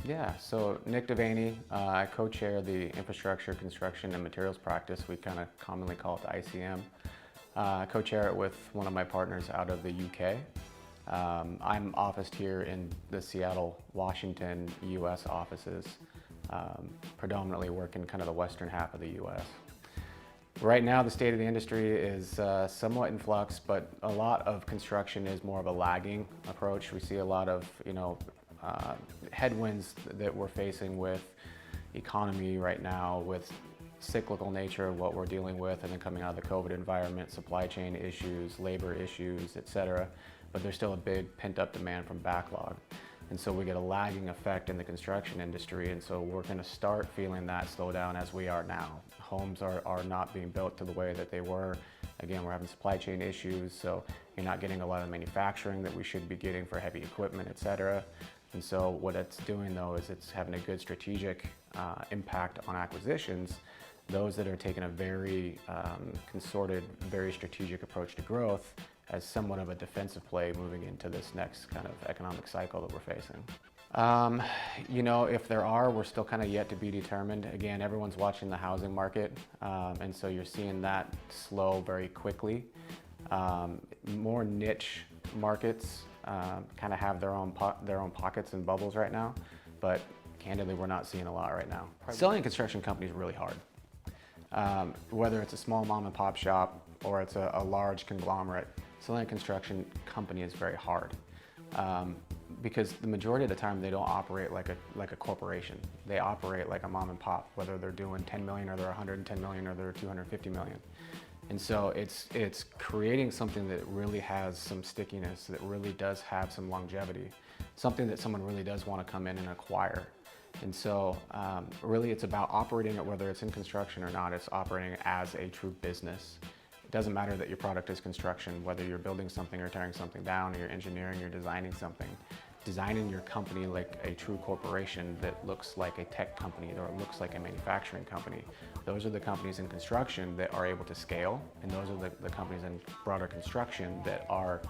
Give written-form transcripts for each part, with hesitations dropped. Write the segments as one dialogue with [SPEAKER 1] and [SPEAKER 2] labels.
[SPEAKER 1] Yeah, so Nick DeVaney, I co-chair the Infrastructure, Construction, and Materials practice. We kind of commonly call it the ICM. I co-chair it with one of my partners out of the UK. I'm officed here in the Seattle, Washington, US offices, predominantly work in kind of the western half of the US. Right now, the state of the industry is somewhat in flux, but a lot of construction is more of a lagging approach. We see a lot of, headwinds that we're facing with economy right now, with cyclical nature of what we're dealing with, and then coming out of the COVID environment, supply chain issues, labor issues, etc. But there's still a big pent-up demand from backlog. And so we get a lagging effect in the construction industry, and so we're going to start feeling that slowdown as we are now. Homes are not being built to the way that they were. Again, we're having supply chain issues, so you're not getting a lot of manufacturing that we should be getting for heavy equipment, etc. And so what it's doing though is it's having a good strategic impact on acquisitions. Those that are taking a very consorted, very strategic approach to growth as somewhat of a defensive play moving into this next kind of economic cycle that we're facing. If there are, we're still kind of yet to be determined. Again, everyone's watching the housing market, and so you're seeing that slow very quickly. More niche markets kind of have their own pockets and bubbles right now, but candidly, we're not seeing a lot right now. Selling a construction company is really hard. Whether it's a small mom and pop shop or it's a large conglomerate, selling a construction company is very hard. Because the majority of the time they don't operate like a corporation. They operate like a mom and pop, whether they're doing 10 million or they're 110 million or they're 250 million. And so it's creating something that really has some stickiness, that really does have some longevity, something that someone really does want to come in and acquire. And so really it's about operating it, whether it's in construction or not, it's operating as a true business. It doesn't matter that your product is construction, whether you're building something or tearing something down, or you're engineering, you're designing something. Designing your company like a true corporation that looks like a tech company or looks like a manufacturing company. Those are the companies in construction that are able to scale, and those are the companies in broader construction that are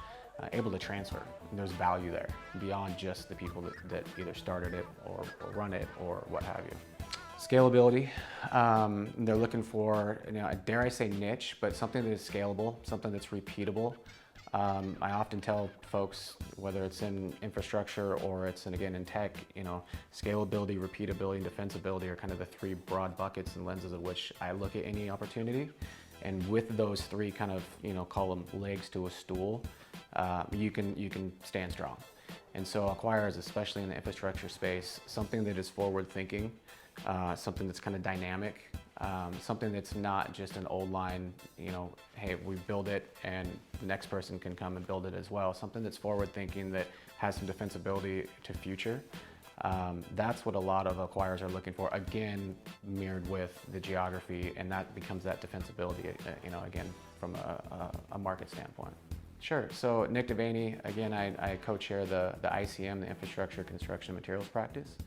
[SPEAKER 1] able to transfer. And there's value there beyond just the people that either started it or run it or what have you. Scalability, they're looking for, dare I say niche, but something that is scalable, something that's repeatable. I often tell folks, whether it's in infrastructure or it's in tech, scalability, repeatability, and defensibility are kind of the three broad buckets and lenses of which I look at any opportunity. And with those three kind of, call them legs to a stool, you can stand strong. And so acquirers, especially in the infrastructure space, something that is forward thinking, something that's kind of dynamic, something that's not just an old line, hey, we build it and the next person can come and build it as well. Something that's forward thinking, that has some defensibility to future. That's what a lot of acquirers are looking for, again, mirrored with the geography, and that becomes that defensibility, again, from a market standpoint. Sure, so Nick DeVaney, again, I co-chair the ICM, the Infrastructure, Construction, Materials practice.